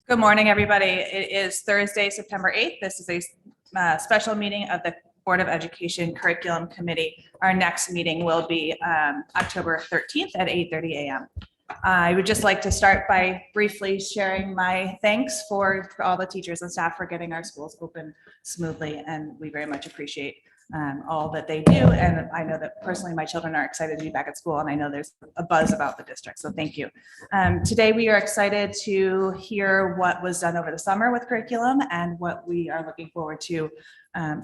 Good morning, everybody. It is Thursday, September 8th. This is a special meeting of the Board of Education Curriculum Committee. Our next meeting will be October 13th at 8:30 a.m. I would just like to start by briefly sharing my thanks for all the teachers and staff for getting our schools open smoothly, and we very much appreciate all that they do. And I know that personally my children are excited to be back at school, and I know there's a buzz about the district, so thank you. Today we are excited to hear what was done over the summer with curriculum and what we are looking forward to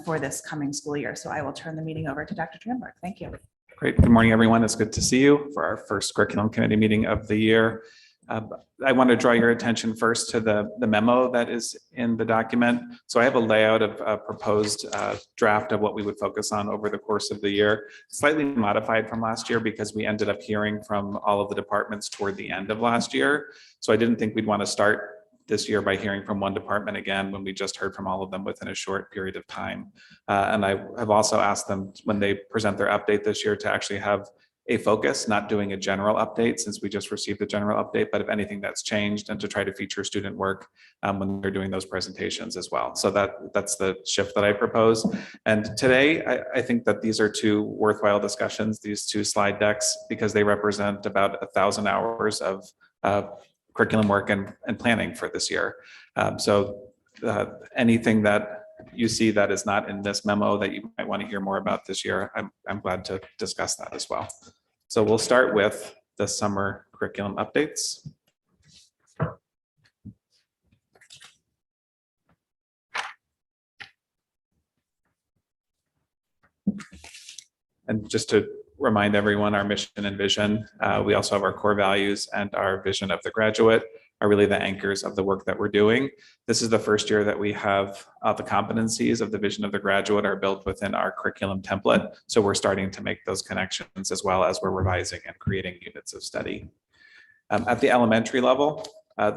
for this coming school year. So I will turn the meeting over to Dr. Tramberg. Thank you. Great. Good morning, everyone. It's good to see you for our first curriculum committee meeting of the year. I want to draw your attention first to the memo that is in the document. So I have a layout of a proposed draft of what we would focus on over the course of the year, slightly modified from last year because we ended up hearing from all of the departments toward the end of last year. So I didn't think we'd want to start this year by hearing from one department again when we just heard from all of them within a short period of time. And I have also asked them when they present their update this year to actually have a focus, not doing a general update since we just received the general update, but if anything that's changed, and to try to feature student work when they're doing those presentations as well. So that's the shift that I propose. And today, I think that these are two worthwhile discussions, these two slide decks, because they represent about 1,000 hours of curriculum work and planning for this year. So anything that you see that is not in this memo that you might want to hear more about this year, I'm glad to discuss that as well. So we'll start with the summer curriculum updates. And just to remind everyone, our mission and vision, we also have our core values and our vision of the graduate are really the anchors of the work that we're doing. This is the first year that we have the competencies of the vision of the graduate are built within our curriculum template. So we're starting to make those connections as well as we're revising and creating units of study. At the elementary level,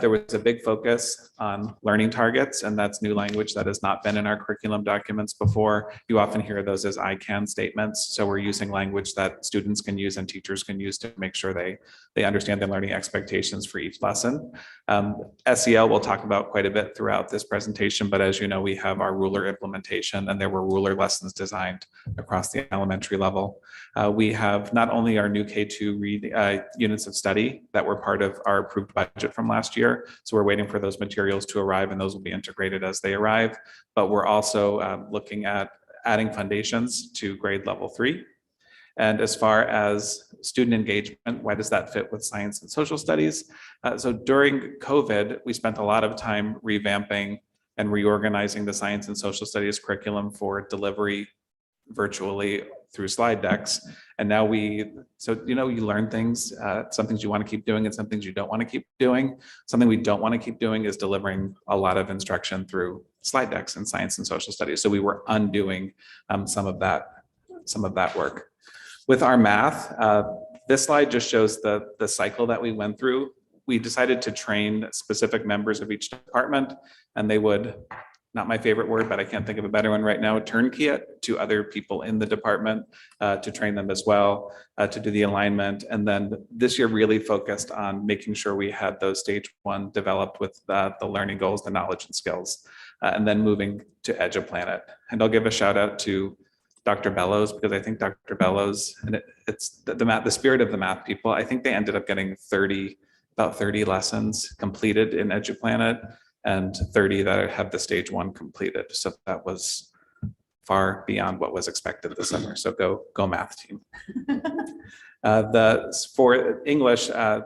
there was a big focus on learning targets, and that's new language that has not been in our curriculum documents before. You often hear those as I can statements. So we're using language that students can use and teachers can use to make sure they understand their learning expectations for each lesson. SEL we'll talk about quite a bit throughout this presentation, but as you know, we have our ruler implementation, and there were ruler lessons designed across the elementary level. We have not only our new K2 read units of study that were part of our approved budget from last year. So we're waiting for those materials to arrive, and those will be integrated as they arrive. But we're also looking at adding foundations to grade level 3. And as far as student engagement, why does that fit with science and social studies? So during COVID, we spent a lot of time revamping and reorganizing the science and social studies curriculum for delivery virtually through slide decks. And now you learn things, some things you want to keep doing and some things you don't want to keep doing. Something we don't want to keep doing is delivering a lot of instruction through slide decks in science and social studies. So we were undoing some of that work. With our math, this slide just shows the cycle that we went through. We decided to train specific members of each department, and they would, not my favorite word, but I can't think of a better one right now, turnkey it to other people in the department to train them as well, to do the alignment. And then this year really focused on making sure we had those stage 1 developed with the learning goals, the knowledge and skills, and then moving to EduPlanet. And I'll give a shout out to Dr. Bellows, because I think Dr. Bellows, and it's the spirit of the math people, I think they ended up getting about 30 lessons completed in EduPlanet, and 30 that have the stage 1 completed. So that was far beyond what was expected this summer. So go math team. For English, Mr.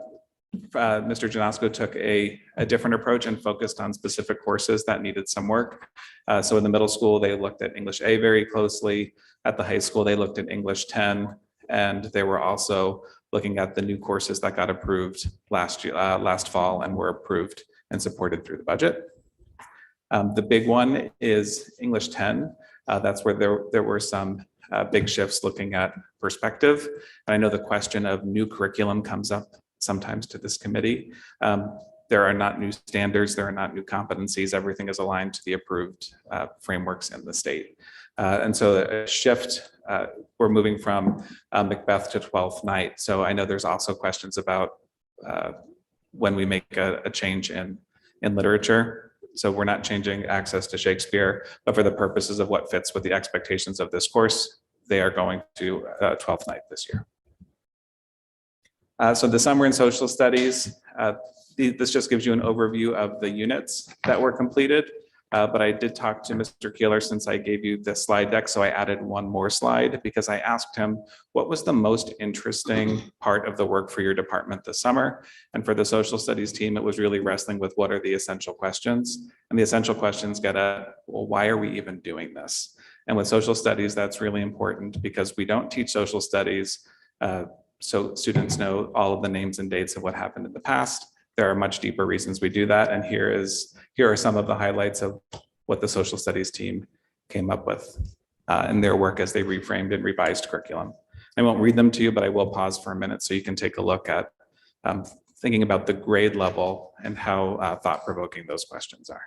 Janosko took a different approach and focused on specific courses that needed some work. So in the middle school, they looked at English A very closely. At the high school, they looked at English 10, and they were also looking at the new courses that got approved last fall and were approved and supported through the budget. The big one is English 10. That's where there were some big shifts looking at perspective. And I know the question of new curriculum comes up sometimes to this committee. There are not new standards, there are not new competencies, everything is aligned to the approved frameworks in the state. And so a shift, we're moving from Macbeth to 12th Night. So I know there's also questions about when we make a change in in literature. So we're not changing access to Shakespeare, but for the purposes of what fits with the expectations of this course, they are going to 12th night this year. So the summer in social studies, this just gives you an overview of the units that were completed. But I did talk to Mr. Keeler since I gave you the slide deck, so I added one more slide because I asked him, what was the most interesting part of the work for your department this summer? And for the social studies team, it was really wrestling with what are the essential questions? And the essential questions get at, well, why are we even doing this? And with social studies, that's really important because we don't teach social studies so students know all of the names and dates of what happened in the past. There are much deeper reasons we do that. And here are some of the highlights of what the social studies team came up with in their work as they reframed and revised curriculum. I won't read them to you, but I will pause for a minute so you can take a look at thinking about the grade level and how thought-provoking those questions are.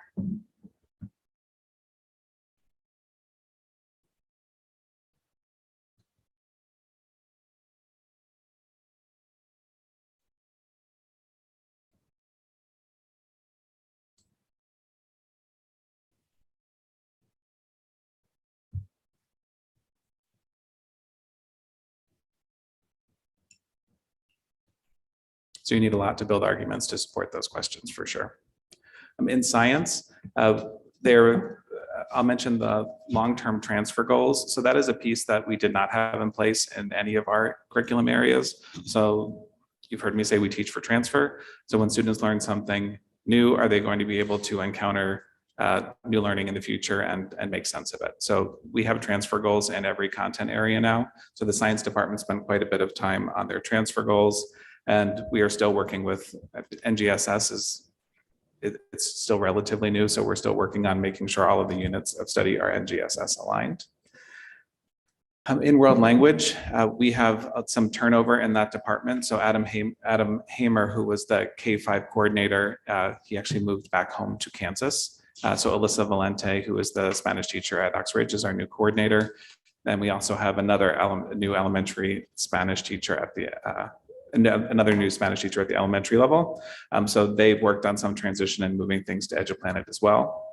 So you need a lot to build arguments to support those questions for sure. In science, I'll mention the long-term transfer goals. So that is a piece that we did not have in place in any of our curriculum areas. So you've heard me say we teach for transfer. So when students learn something new, are they going to be able to encounter new learning in the future and make sense of it? So we have transfer goals in every content area now. So the science department spent quite a bit of time on their transfer goals. And we are still working with NGSS it's still relatively new. So we're still working on making sure all of the units of study are NGSS aligned. In world language, we have some turnover in that department. So Adam Hamer, who was the K-5 coordinator, he actually moved back home to Kansas. So Alyssa Valente, who is the Spanish teacher at Oxbridge, is our new coordinator. Then we also have another new elementary Spanish teacher at the another new Spanish teacher at the elementary level. So they've worked on some transition and moving things to EduPlanet as well.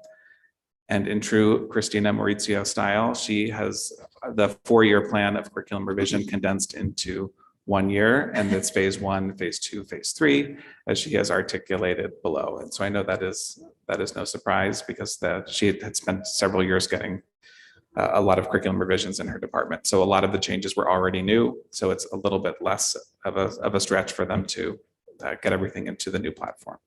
And in true Christina Maurizio style, she has the 4-year plan of curriculum revision condensed into 1 year, and it's phase 1, phase 2, phase 3, as she has articulated below. And so I know that is no surprise because she had spent several years getting a lot of curriculum revisions in her department. So a lot of the changes were already new. So it's a little bit less of a stretch for them to get everything into the new platform.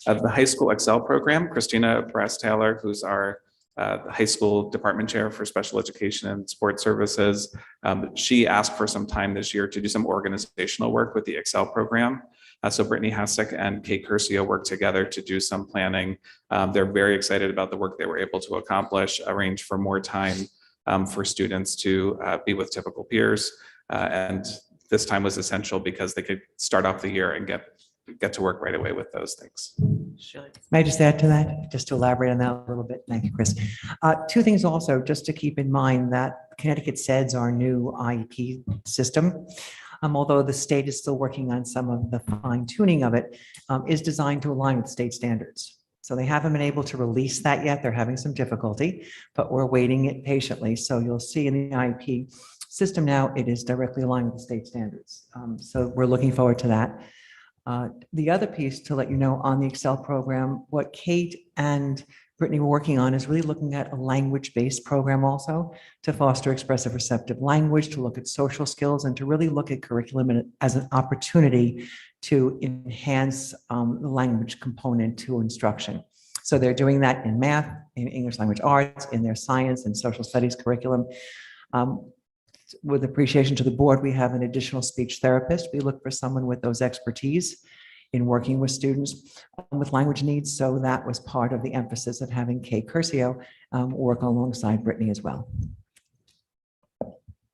The high school Excel program, Christina Brass-Taylor, who's our high school department chair for special education and sports services. She asked for some time this year to do some organizational work with the Excel program. So Brittany Hasek and Kate Curcio worked together to do some planning. They're very excited about the work they were able to accomplish, arrange for more time for students to be with typical peers. And this time was essential because they could start off the year and get to work right away with those things. May I just add to that, just to elaborate on that a little bit? Thank you, Chris. 2 things also, just to keep in mind that Connecticut SEDS, our new IEP system, although the state is still working on some of the fine tuning of it, is designed to align with state standards. So they haven't been able to release that yet. They're having some difficulty, but we're waiting it patiently. So you'll see in the IEP system now, it is directly aligned with the state standards. So we're looking forward to that. The other piece to let you know on the Excel program, what Kate and Brittany were working on is really looking at a language-based program also to foster expressive receptive language, to look at social skills, and to really look at curriculum as an opportunity to enhance the language component to instruction. So they're doing that in math, in English language arts, in their science and social studies curriculum. With appreciation to the board, we have an additional speech therapist. We look for someone with those expertise in working with students with language needs. So that was part of the emphasis of having Kay Curcio work alongside Brittany as well.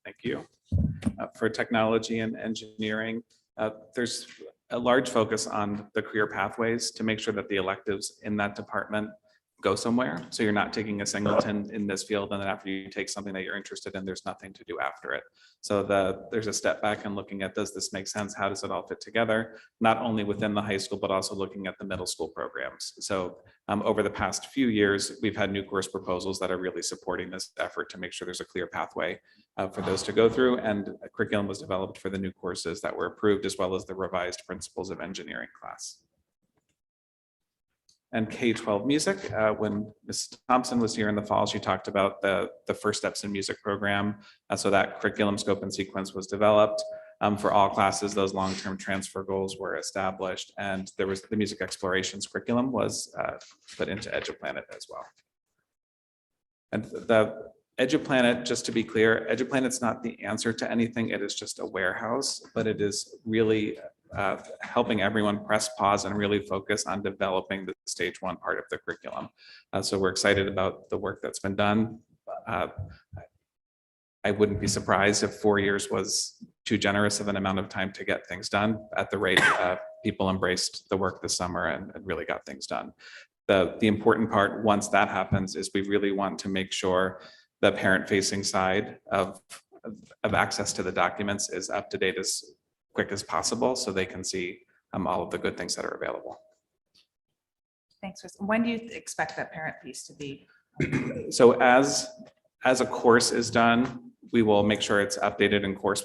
Thank you. For technology and engineering, there's a large focus on the career pathways to make sure that the electives in that department go somewhere. So you're not taking a singleton in this field, and then after you take something that you're interested in, there's nothing to do after it. So there's a step back and looking at, does this make sense? How does it all fit together? Not only within the high school, but also looking at the middle school programs. So over the past few years, we've had new course proposals that are really supporting this effort to make sure there's a clear pathway for those to go through. And a curriculum was developed for the new courses that were approved, as well as the revised principles of engineering class. And K-12 music, when Ms. Thompson was here in the fall, she talked about the First Steps in Music program. So that curriculum scope and sequence was developed. For all classes, those long-term transfer goals were established, and there was the music explorations curriculum was put into EduPlanet as well. And the EduPlanet, just to be clear, EduPlanet's not the answer to anything. It is just a warehouse, but it is really helping everyone press pause and really focus on developing the stage 1 part of the curriculum. So we're excited about the work that's been done. I wouldn't be surprised if 4 years was too generous of an amount of time to get things done at the rate people embraced the work this summer and really got things done. The important part, once that happens, is we really want to make sure the parent-facing side of access to the documents is up to date as quick as possible, so they can see all of the good things that are available. Thanks, Chris. When do you expect that parent piece to be? So as a course is done, we will make sure it's updated in course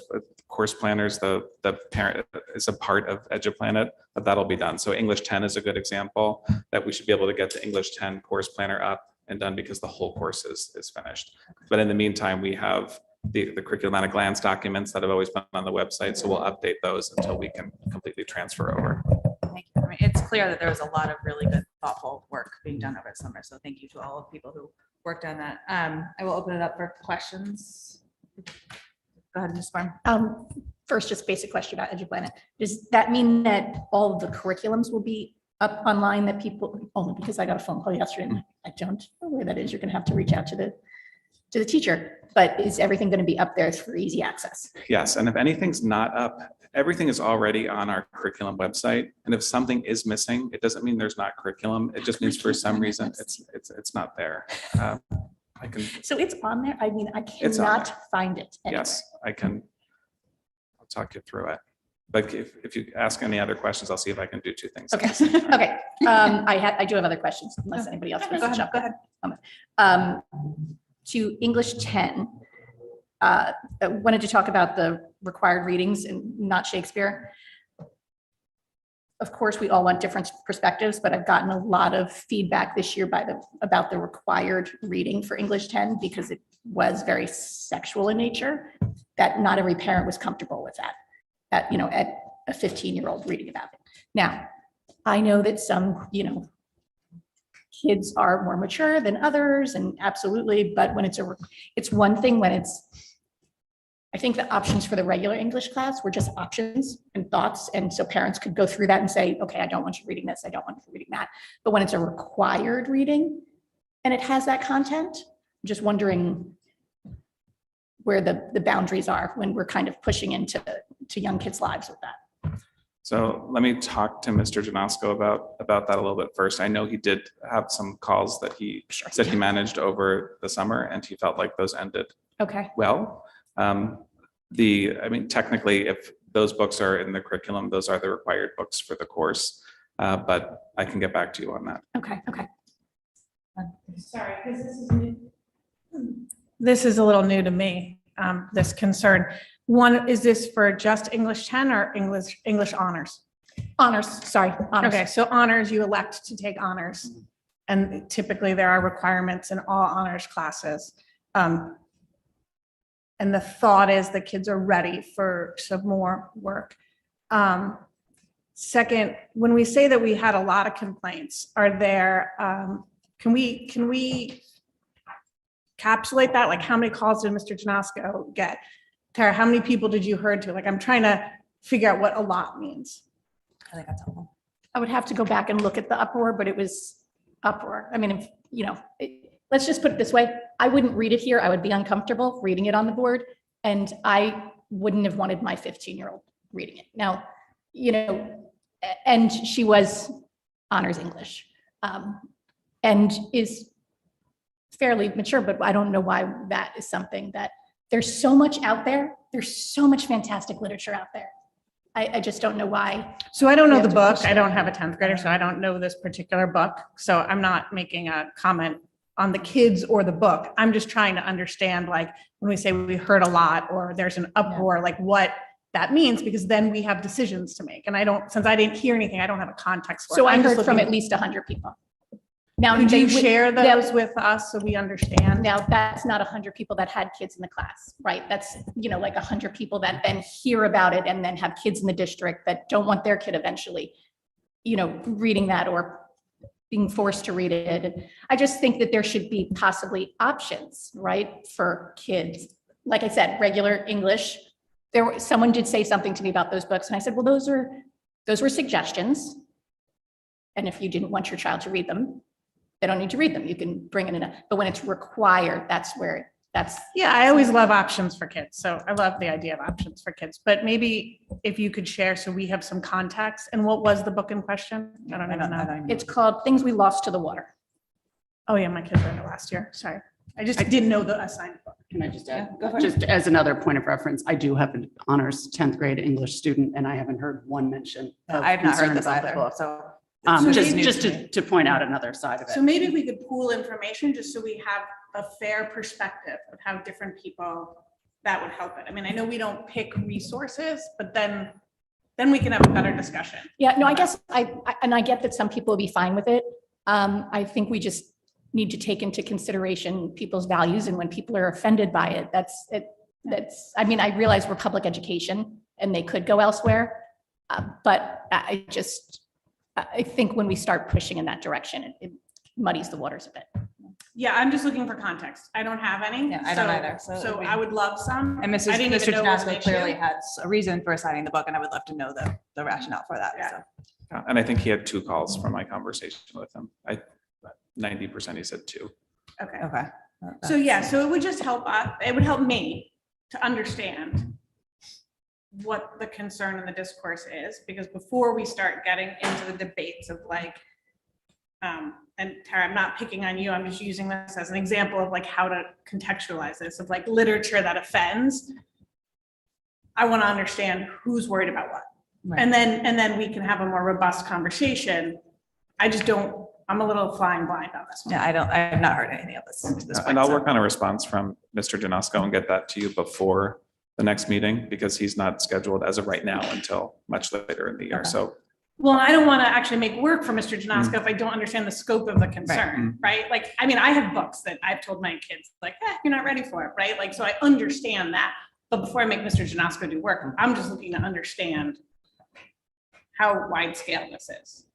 planners. The parent is a part of EduPlanet, but that'll be done. So English 10 is a good example that we should be able to get the English 10 course planner up and done because the whole course is finished. But in the meantime, we have the curriculum at a glance documents that have always been on the website. So we'll update those until we can completely transfer over. Thank you. I mean, it's clear that there was a lot of really good, thoughtful work being done over the summer. So thank you to all of the people who worked on that. I will open it up for questions. Go ahead, Ms. Farm. First, just basic question about EduPlanet. Does that mean that all of the curriculums will be up online that people, only because I got a phone call yesterday and I don't know where that is. You're going to have to reach out to the teacher, but is everything going to be up there for easy access? Yes, and if anything's not up, everything is already on our curriculum website. And if something is missing, it doesn't mean there's not curriculum. It just means for some reason it's not there. I can. So it's on there. I mean, I It's on cannot there. find it anywhere. Yes, I can. I'll talk you through it. But if you ask any other questions, I'll see if I can do two things. Okay. Okay. I do have other questions unless anybody else wants to jump. Go ahead. To English 10, I wanted to talk about the required readings and not Shakespeare. Of course, we all want different perspectives, but I've gotten a lot of feedback this year about the required reading for English 10 because it was very sexual in nature, that not every parent was comfortable with that, at a 15-year-old reading about it. Now, I know that some, kids are more mature than others, and absolutely, but when it's one thing when I think the options for the regular English class were just options and thoughts. And so parents could go through that and say, okay, I don't want you reading this. I don't want you reading that. But when it's a required reading and it has that content, I'm just wondering where the boundaries are when we're kind of pushing into young kids' lives with that. So let me talk to Mr. Janosko about that a little bit first. I know he did have some calls that he said he managed over the summer, and he felt like those ended Okay. well. Technically, if those books are in the curriculum, those are the required books for the course, but I can get back to you on that. Okay. Sorry, because this is new. This is a little new to me, this concern. One, is this for just English 10 or English honors? Honors, sorry. Honors. Okay, so honors, you elect to take honors. And typically there are requirements in all honors classes. And the thought is the kids are ready for some more work. Second, when we say that we had a lot of complaints, are there, can we encapsulate that? Like, how many calls did Mr. Janosko get? Tara, how many people did you heard to? Like, I'm trying to figure out what a lot means. I think that's helpful. I would have to go back and look at the uproar, but it was uproar. I mean, let's just put it this way. I wouldn't read it here. I would be uncomfortable reading it on the board, and I wouldn't have wanted my 15-year-old reading it. Now, and she was honors English. and is fairly mature, but I don't know why that is something that there's so much out there. There's so much fantastic literature out there. I just don't know why. So I don't know We the have to book. push I it. don't have a 10th grader, so I don't know this particular book. So I'm not making a comment on the kids or the book. I'm just trying to understand, like, when we say we heard a lot or there's an uproar, like what that means, because then we have decisions to make. And I don't, since I didn't hear anything, I don't have a context for it. So I I'm just heard from looking- at least 100 people. Now, Could they you would- share now- those with us so we understand? Now, that's not 100 people that had kids in the class, right? That's, like 100 people that then hear about it and then have kids in the district that don't want their kid eventually, reading that or being forced to read it. And I just think that there should be possibly options, right, for kids. Like I said, regular English. Someone did say something to me about those books, and I said, well, those were suggestions. And if you didn't want your child to read them, they don't need to read them. You can bring it in. But when it's required, that's. Yeah, I always love options for kids. So I love the idea of options for kids, but maybe if you could share so we have some context. And what was the book in question? I don't even know. It's called Things We Lost to the Water. Oh, yeah, my kids read it last year. Sorry. I just didn't know the assigned book. Can I just add, go for it. just as another point of reference, I do have an honors 10th grade English student, and I haven't heard one mention of I've not heard concern this about the either, book. so. So Just, maybe- just to point out another side of So it. maybe if we could pool information just so we have a fair perspective of how different people, that would help it. I mean, I know we don't pick resources, but then we can have a better discussion. Yeah, no, I guess I get that some people will be fine with it. I think we just need to take into consideration people's values, and when people are offended by it, I mean, I realize we're public education and they could go elsewhere. But I think when we start pushing in that direction, it muddies the waters a bit. Yeah, I'm just looking for context. I don't have any. Yeah, I don't so- either, so So we- I would love some. And I didn't Mr. even know it was an Janasco clearly issue. has a reason for assigning the book, and I would love to know the rationale for that. Yeah. So. And I think he had 2 calls from my conversation with him. 90% he said 2. Okay. Okay. So yeah, so it would just help, it would help me to understand what the concern in the discourse is, because before we start getting into the debates of like, and Tara, I'm not picking on you, I'm just using this as an example of like how to contextualize this, of like literature that offends. I want to understand who's worried about what. Right. And then we can have a more robust conversation. I'm a little flying blind on this one. Yeah, I have not heard anything of this. To this point, And I'll so. work on a response from Mr. Janasco and get that to you before the next meeting, because he's not scheduled as of right now until much later in the year. Okay. So Well, I don't want to actually make work for Mr. Janasco if I don't understand the scope of the concern, right? Like, I mean, I have books that I've told my kids, like, you're not ready for it, right? Like, so I understand that. But before I make Mr. Janasco do work, I'm just looking to understand how wide scale this is.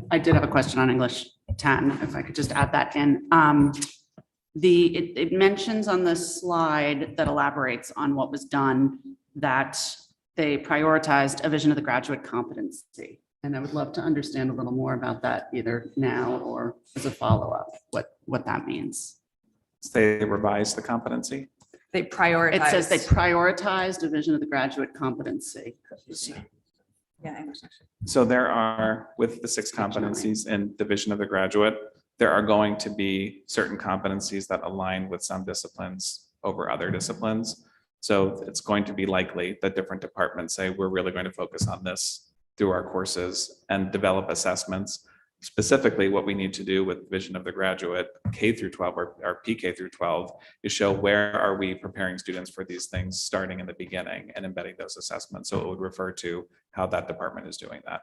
I did have a question on English 10, if I could just add that in. It mentions on the slide that elaborates on what was done, that they prioritized a vision of the graduate competency. And I would love to understand a little more about that, either now or as a follow-up, what that means. they revise the competency. They prioritize. It says they prioritized a vision of the graduate competency. Yeah, English section. So there are, with the 6 competencies in the vision of the graduate, there are going to be certain competencies that align with some disciplines over other disciplines. So it's going to be likely that different departments say, we're really going to focus on this through our courses and develop assessments. Specifically, what we need to do with vision of the graduate K through 12 or PK through 12 is show where are we preparing students for these things starting in the beginning and embedding those assessments. So it would refer to how that department is doing that.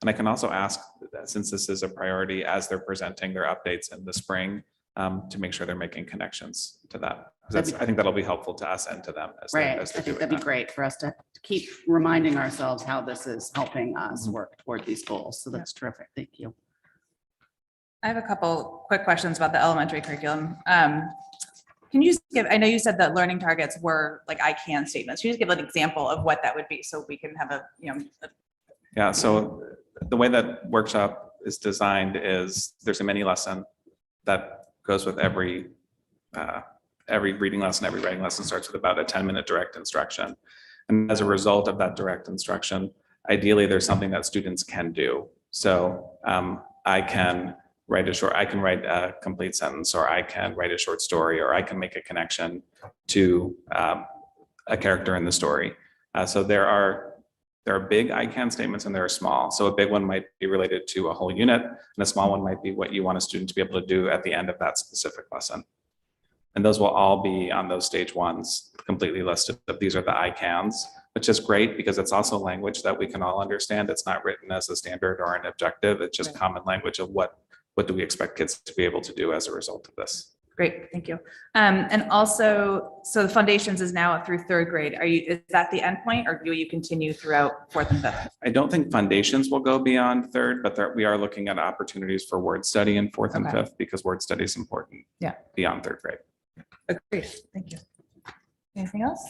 And I can also ask, since this is a priority as they're presenting their updates in the spring, to make sure they're making connections to that. I think that'll be helpful to us and to them as Right, they're I think doing that'd be that. great for us to keep reminding ourselves how this is helping us work toward these goals. So that's terrific. Thank you. I have a couple quick questions about the elementary curriculum. Can you just give, I know you said that learning targets were like I can statements. Can you just give an example of what that would be so we can have a, Yeah, so the way that workshop is designed is there's a mini lesson that goes with every reading lesson, every writing lesson starts with about a 10-minute direct instruction. And as a result of that direct instruction, ideally there's something that students can do. So I can write a complete sentence, or I can write a short story, or I can make a connection to a character in the story. So there are big I can statements and there are small. So a big one might be related to a whole unit, and a small one might be what you want a student to be able to do at the end of that specific lesson. And those will all be on those stage ones, completely listed. These are the I cans, which is great because it's also language that we can all understand. It's not written as a standard or an objective. It's just common language of what do we expect kids to be able to do as a result of this. Great, thank you. And also, so the foundations is now through third grade. Is that the end point, or do you continue throughout fourth and fifth? I don't think foundations will go beyond third, but we are looking at opportunities for word study in fourth and Okay. fifth, because word study is important. Yeah. Beyond third grade. Agreed, thank you. Anything else?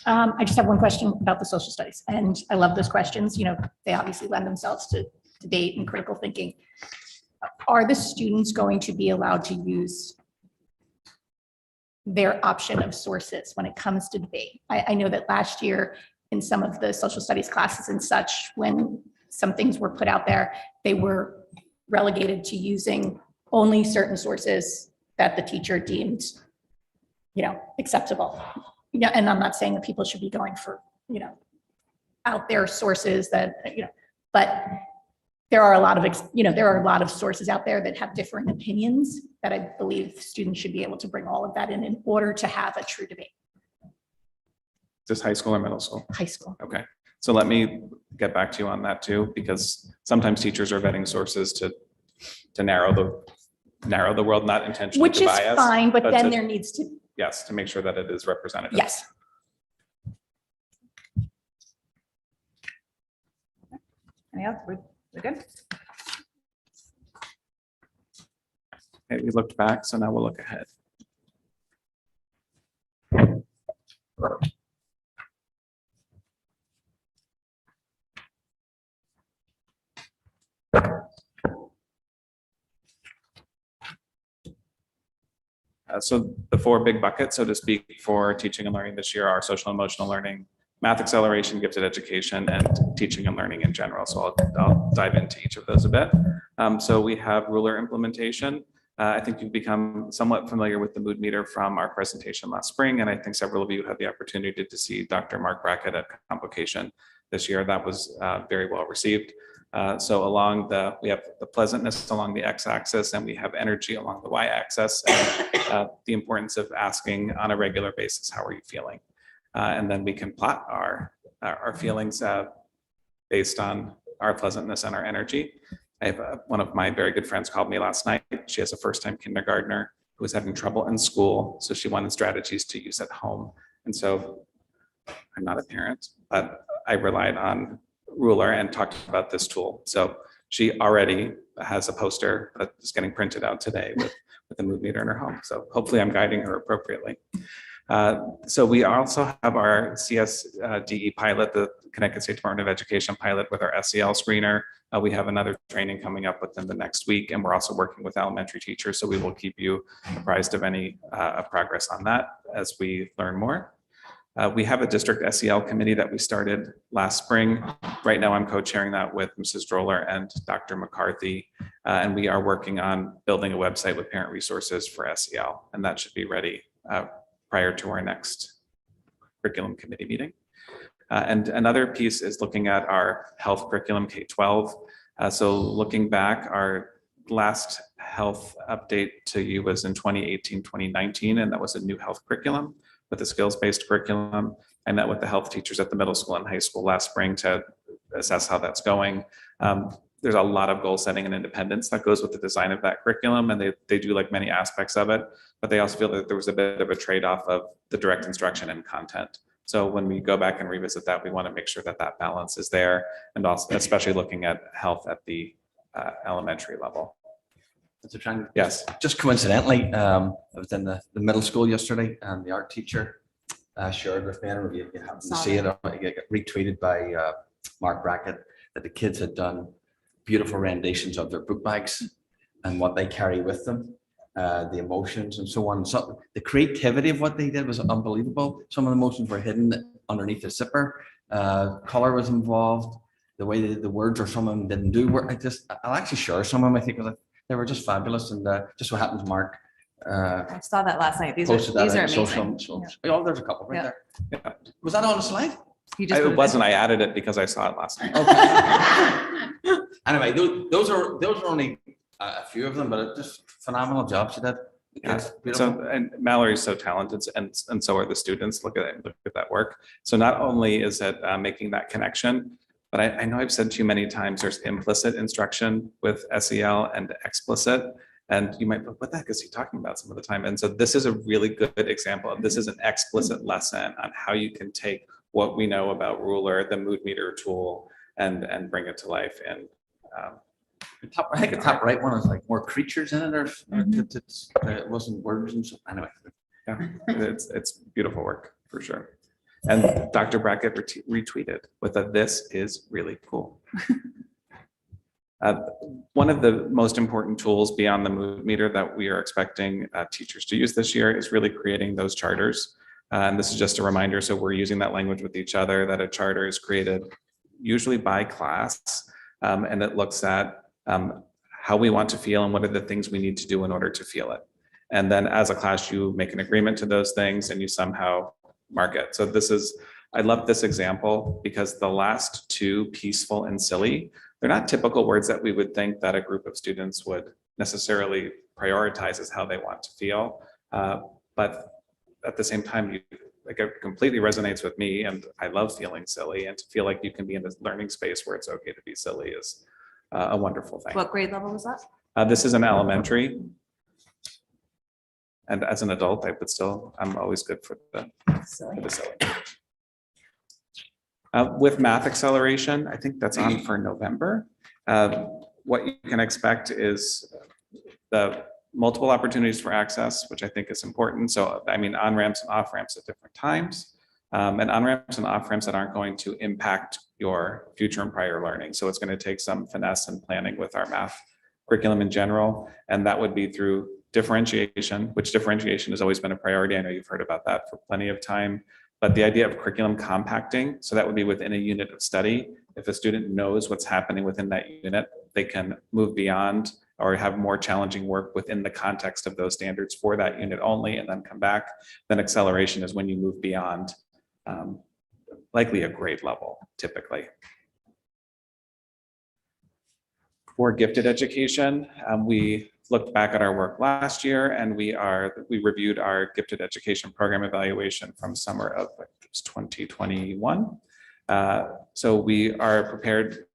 I just have one question about the social studies, and I love those questions. You know, they obviously lend themselves to debate and critical thinking. Are the students going to be allowed to use their option of sources when it comes to debate? I know that last year in some of the social studies classes and such, when some things were put out there, they were relegated to using only certain sources that the teacher deemed, acceptable. And I'm not saying that people should be going for, out there sources that, but there are a lot of sources out there that have different opinions that I believe students should be able to bring all of that in order to have a true debate. Is this high school or middle school? High school. Okay, so let me get back to you on that too, because sometimes teachers are vetting sources to narrow the world, not intentionally Which to is bias. fine, but then to- there needs to, Yes, to make sure that it is representative. yes. Any else? We're good? Okay, we looked back, so now we'll look ahead. So the four big buckets, so to speak, for teaching and learning this year are social and emotional learning, math acceleration, gifted education, and teaching and learning in general. So I'll dive into each of those a bit. So we have ruler implementation. I think you've become somewhat familiar with the mood meter from our presentation last spring, and I think several of you had the opportunity to see Dr. Mark Brackett at Convocation this year. That was very well received. So we have the pleasantness along the x-axis, and we have energy along the y-axis, and the importance of asking on a regular basis, how are you feeling? And then we can plot our feelings based on our pleasantness and our energy. I have one of my very good friends called me last night. She has a first-time kindergartner who was having trouble in school, so she wanted strategies to use at home. And so I'm not a parent, but I relied on Ruler and talked about this tool. So she already has a poster that is getting printed out today with the mood meter in her home. So hopefully I'm guiding her appropriately. So we also have our CSDE pilot, the Connecticut State Department of Education pilot with our SEL screener. We have another training coming up within the next week, and we're also working with elementary teachers. So we will keep you apprised of any progress on that as we learn more. We have a district SEL committee that we started last spring. Right now, I'm co-chairing that with Mrs. Droller and Dr. McCarthy, and we are working on building a website with parent resources for SEL, and that should be ready prior to our next curriculum committee meeting. And another piece is looking at our health curriculum K-12. So looking back, our last health update to you was in 2018, 2019, and that was a new health curriculum with a skills-based curriculum. I met with the health teachers at the middle school and high school last spring to assess how that's going. There's a lot of goal setting and independence that goes with the design of that curriculum, and they do like many aspects of it, but they also feel that there was a bit of a trade-off of the direct instruction and content. So when we go back and revisit that, we want to make sure that that balance is there, and also especially looking at health at the elementary level. Mr. Chang, Yes. just coincidentally, I was in the middle school yesterday, and the art teacher shared with me, I don't know if you happened to see it, it got retweeted by Mark Brackett, that the kids had done beautiful renditions of their book bags and what they carry with them, the emotions and so on. So the creativity of what they did was unbelievable. Some of the emotions were hidden underneath the zipper. Color was involved. the way the words or some of them didn't do work. I'll actually share some of them, I think, because they were just fabulous. And just so happens, Mark I saw that last night. These posted are that out amazing. on social. Oh, there's a couple right Yeah. there. Yeah. Was that on the slide? You just put It in. wasn't, I added it because I saw it last night. Okay. Anyway, those are only a few of them, but it's just phenomenal job she did. Yeah. It's beautiful. So, and Mallory's so talented and so are the students. Look at it, look at that work. So not only is it making that connection, but I know I've said to you many times, there's implicit instruction with SEL and explicit. And you might, what the heck is he talking about some of the time? And so this is a really good example of this is an explicit lesson on how you can take what we know about Ruler, the mood meter tool, and bring it to life. And I think the top right one is like more creatures in it, or it wasn't words and so. Anyway, yeah, it's beautiful work for sure. And Dr. Brackett retweeted with a "This is really cool." One of the most important tools beyond the mood meter that we are expecting teachers to use this year is really creating those charters. And this is just a reminder. So we're using that language with each other, that a charter is created usually by class. And it looks at how we want to feel and what are the things we need to do in order to feel it. And then as a class, you make an agreement to those things and you somehow mark it. So I love this example because the last two, peaceful and silly, they're not typical words that we would think that a group of students would necessarily prioritize as how they want to feel. But at the same time, it completely resonates with me, and I love feeling silly, and to feel like you can be in this learning space where it's okay to be silly is a wonderful thing. What grade level was that? This is an elementary. And as an adult, I'm always good for the silly. With math acceleration, I think that's on for November. What you can expect is the multiple opportunities for access, which I think is important. So, I mean, on-ramps and off-ramps at different times, and on-ramps and off-ramps that aren't going to impact your future and prior learning. So it's going to take some finesse and planning with our math curriculum in general, and that would be through differentiation, which differentiation has always been a priority. I know you've heard about that for plenty of time. But the idea of curriculum compacting, so that would be within a unit of study. If a student knows what's happening within that unit, they can move beyond or have more challenging work within the context of those standards for that unit only, and then come back. Then acceleration is when you move beyond likely a grade level, typically. For gifted education, we looked back at our work last year, and we reviewed our gifted education program evaluation from summer of 2021. So we are prepared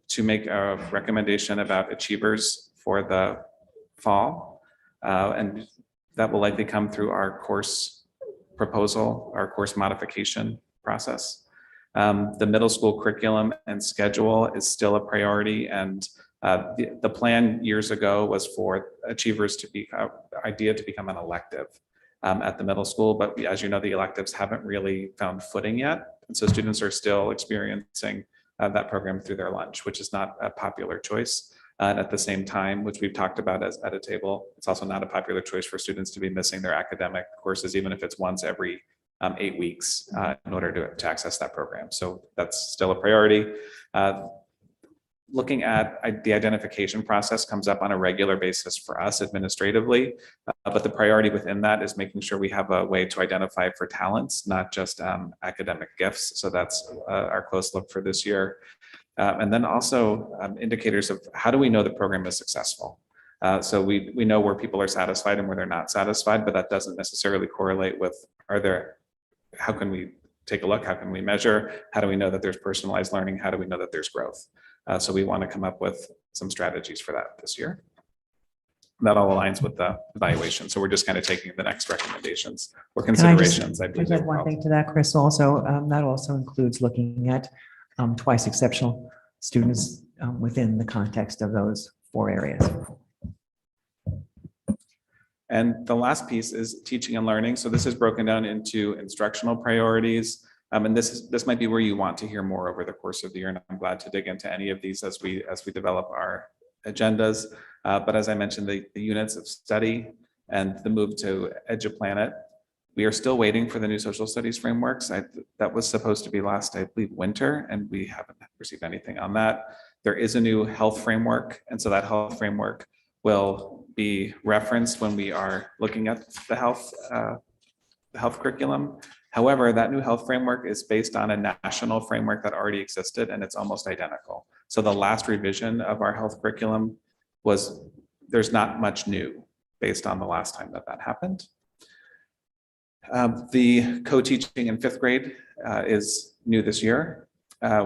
to make a recommendation about achievers for the fall, and that will likely come through our course proposal, our course modification process. The middle school curriculum and schedule is still a priority, and the plan years ago was for achievers to be idea to become an elective at the middle school, but as you know, the electives haven't really found footing yet, and so students are still experiencing that program through their lunch, which is not a popular choice. And at the same time, which we've talked about as at a table, it's also not a popular choice for students to be missing their academic courses, even if it's once every 8 weeks in order to access that program. So that's still a priority. Looking at the identification process comes up on a regular basis for us administratively, but the priority within that is making sure we have a way to identify for talents, not just academic gifts. So that's our close look for this year. And then also indicators of how do we know the program is successful? So we know where people are satisfied and where they're not satisfied, but that doesn't necessarily correlate with how can we take a look? How can we measure? How do we know that there's personalized learning? How do we know that there's growth? So we want to come up with some strategies for that this year. That all aligns with the evaluation. So we're just kind of taking the next recommendations or considerations. I believe Just add one thing to that, Chris, also, that also includes looking at twice exceptional students within the context of those 4 areas. And the last piece is teaching and learning. So this is broken down into instructional priorities. And this might be where you want to hear more over the course of the year. And I'm glad to dig into any of these as we develop our agendas. But as I mentioned, the units of study and the move to EduPlanet, We are still waiting for the new social studies frameworks. That was supposed to be last, I believe, winter, and we haven't received anything on that. There is a new health framework, and so that health framework will be referenced when we are looking at the health curriculum. However, that new health framework is based on a national framework that already existed, and it's almost identical. So the last revision of our health curriculum was, there's not much new based on the last time that happened. The co-teaching in 5th grade is new this year.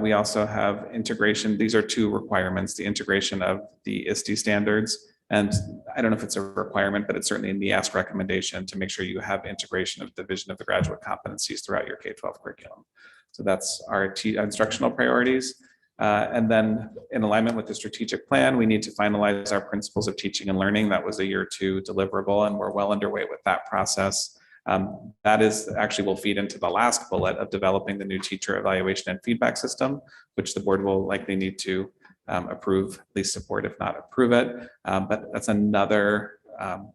We also have integration. These are 2 requirements, the integration of the ISTE standards. And I don't know if it's a requirement, but it's certainly in the ask recommendation to make sure you have integration of the vision of the graduate competencies throughout your K-12 curriculum. So that's our instructional priorities. And then in alignment with the strategic plan, we need to finalize our principles of teaching and learning. That was a year 2 deliverable, and we're well underway with that process. That is actually will feed into the last bullet of developing the new teacher evaluation and feedback system, which the board will likely need to approve, at least support, if not approve it. But that's another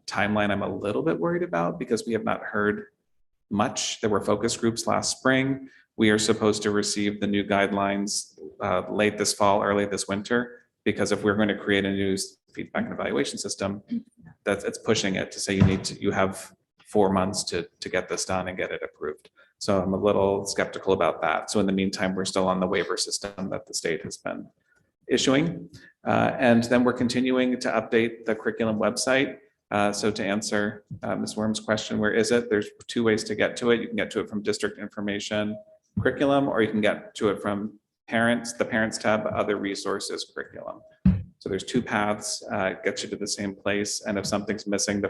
timeline I'm a little bit worried about because we have not heard much. There were focus groups last spring. We are supposed to receive the new guidelines late this fall, early this winter, because if we're going to create a new feedback and evaluation system, it's pushing it to say you have 4 months to get this done and get it approved. So I'm a little skeptical about that. So in the meantime, we're still on the waiver system that the state has been issuing. And then we're continuing to update the curriculum website. So to answer Ms. Worm's question, where is it? There's 2 ways to get to it. You can get to it from district information curriculum, or you can get to it from parents, the parents tab, other resources curriculum. So there's 2 paths, gets you to the same place. And if something's missing,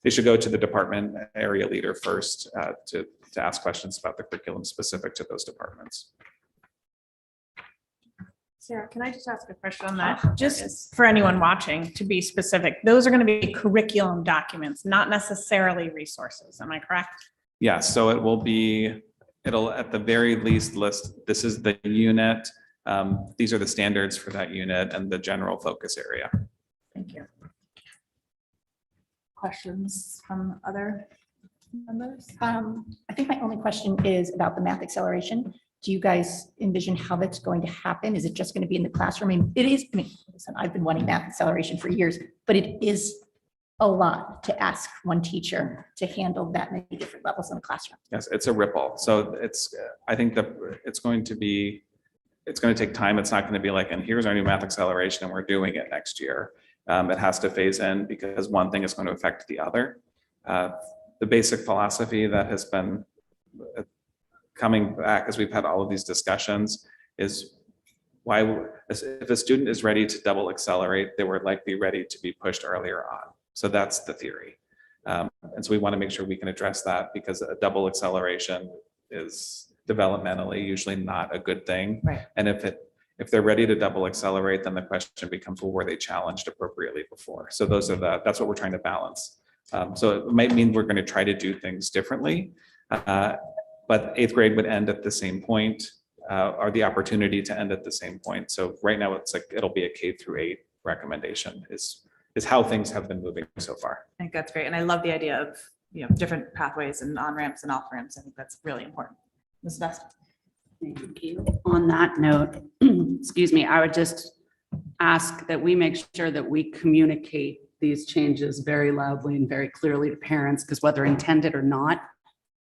they should go to the department area leader first to ask questions about the curriculum specific to those departments. Sarah, can I just ask a question on that? Just for anyone watching, to be specific, those are going to be curriculum documents, not necessarily resources. Am I correct? Yeah, so it'll at the very least list, this is the unit. These are the standards for that unit and the general focus area. Thank you. Questions from other members? I think my only question is about the math acceleration. Do you guys envision how that's going to happen? Is it just going to be in the classroom? I mean, listen, I've been wanting math acceleration for years, but it is a lot to ask one teacher to handle that many different levels in the classroom. Yes, it's a ripple. So I think that it's going to take time. It's not going to be like, and here's our new math acceleration and we're doing it next year. It has to phase in because one thing is going to affect the other. The basic philosophy that has been coming back as we've had all of these discussions is why, if a student is ready to double accelerate, they were likely ready to be pushed earlier on. So that's the theory. And so we want to make sure we can address that because a double acceleration is developmentally usually not a good thing. Right. And if they're ready to double accelerate, then the question becomes, well, were they challenged appropriately before? So that's what we're trying to balance. So it might mean we're going to try to do things differently, but 8th grade would end at the same point, or the opportunity to end at the same point. So right now it's like, it'll be a K through 8 recommendation is how things have been moving so far. I think that's great. And I love the idea of, different pathways and on-ramps and off-ramps. I think that's really important. Ms. Best. Thank you. On that note, excuse me, I would just ask that we make sure that we communicate these changes very loudly and very clearly to parents, because whether intended or not,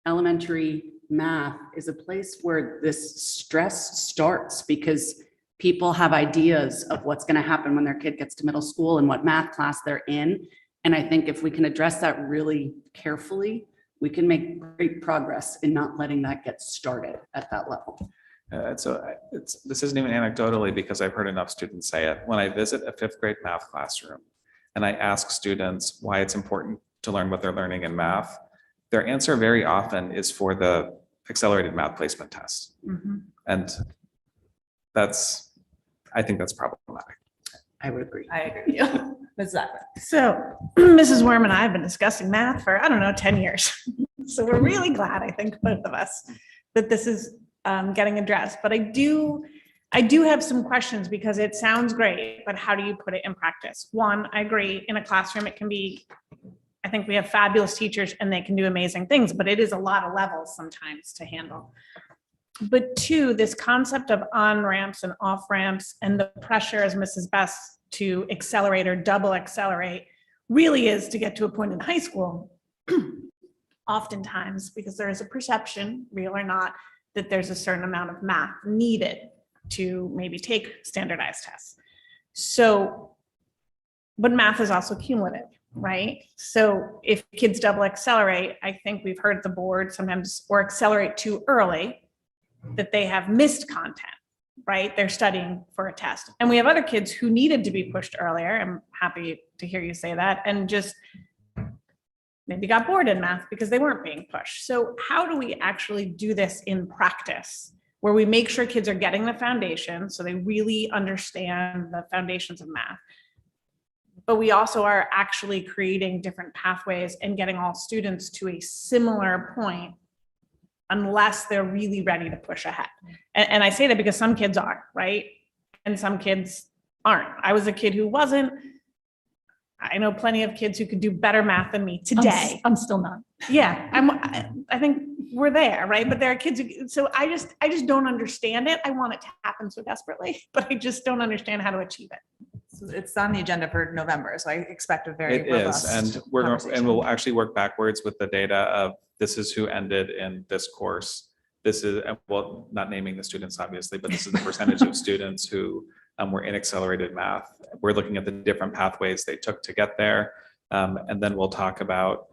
elementary math is a place where this stress starts because people have ideas of what's going to happen when their kid gets to middle school and what math class they're in. And I think if we can address that really carefully, we can make great progress in not letting that get started at that level. This isn't even anecdotally because I've heard enough students say it. When I visit a 5th grade math classroom and I ask students why it's important to learn what they're learning in math, their answer very often is for the accelerated math placement test. Mm-hmm. And I think that's problematic. I would agree. I agree with you. Ms. Zachary. So Mrs. Worm and I have been discussing math for, 10 years. So we're really glad, I think, both of us, that this is getting addressed. But I do have some questions because it sounds great, but how do you put it in practice? One, I agree, in a classroom, it can be, I think we have fabulous teachers and they can do amazing things, but it is a lot of levels sometimes to handle. But two, this concept of on-ramps and off-ramps and the pressure as Mrs. Best to accelerate or double accelerate really is to get to a point in high school, oftentimes, because there is a perception, real or not, that there's a certain amount of math needed to maybe take standardized tests. So, but math is also cumulative, right? So if kids double accelerate, I think we've heard the board sometimes, or accelerate too early, that they have missed content, right? They're studying for a test. And we have other kids who needed to be pushed earlier. I'm happy to hear you say that. And just maybe got bored in math because they weren't being pushed. So how do we actually do this in practice where we make sure kids are getting the foundation so they really understand the foundations of math, but we also are actually creating different pathways and getting all students to a similar point unless they're really ready to push ahead. And I say that because some kids are, right? And some kids aren't. I was a kid who wasn't. I know plenty of kids who could do better math than me today. I'm still not. Yeah, I think we're there, right? But there are kids who, so I just don't understand it. I want it to happen so desperately, but I just don't understand how to achieve it. So it's on the agenda for November, so I expect a very It is, robust and we're going, and conversation. we'll actually work backwards with the data of this is who ended in this course. This is, well, not naming the students obviously, but this is the percentage of students who were in accelerated math. We're looking at the different pathways they took to get there. And then we'll talk about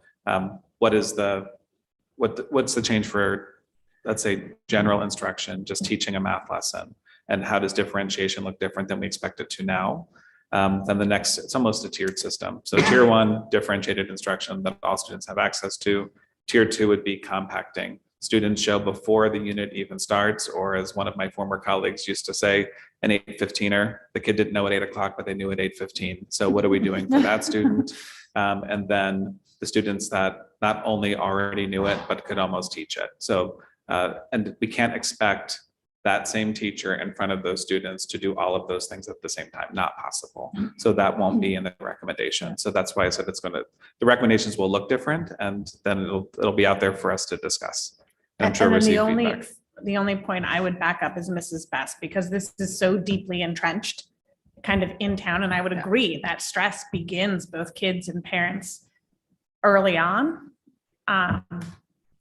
what's the change for, let's say, general instruction, just teaching a math lesson, and how does differentiation look different than we expect it to now? Then the next, it's almost a tiered system. So tier one, differentiated instruction that all students have access to. Tier two would be compacting. Students show before the unit even starts, or as one of my former colleagues used to say, an 8:15er. The kid didn't know at 8 o'clock, but they knew at 8:15. So what are we doing for that student? And then the students that not only already knew it, but could almost teach it. So, and we can't expect that same teacher in front of those students to do all of those things at the same time, not possible. So that won't be in the recommendation. So that's why I said the recommendations will look different, and then it'll be out there for us to discuss. And I'm sure And then receive the feedback. only point I would back up is Mrs. Best, because this is so deeply entrenched kind of in town. And I would agree that stress begins both kids and parents early on.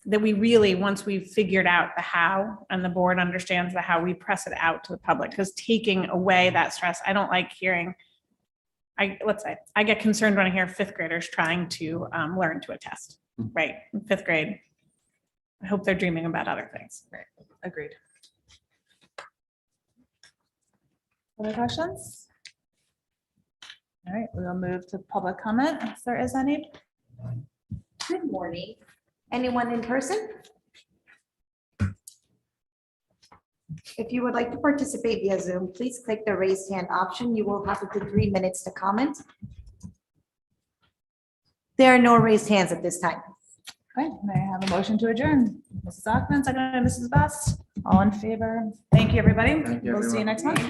That we really, once we've figured out the how and the board understands the how, we press it out to the public, because taking away that stress, I don't like hearing, let's say, I get concerned when I hear fifth graders trying to learn to a test, right? In fifth grade, I hope they're dreaming about other things. Right. Agreed. Other questions? All right, we'll move to public comment if there is any. Good morning. Anyone in person? If you would like to participate via Zoom, please click the raise hand option. You will have up to 3 minutes to comment. There are no raised hands at this time. Okay, may I have a motion to adjourn? Mrs. Ackman, second by Mrs. Best. All in favor? Thank you, everybody. We'll see you next month.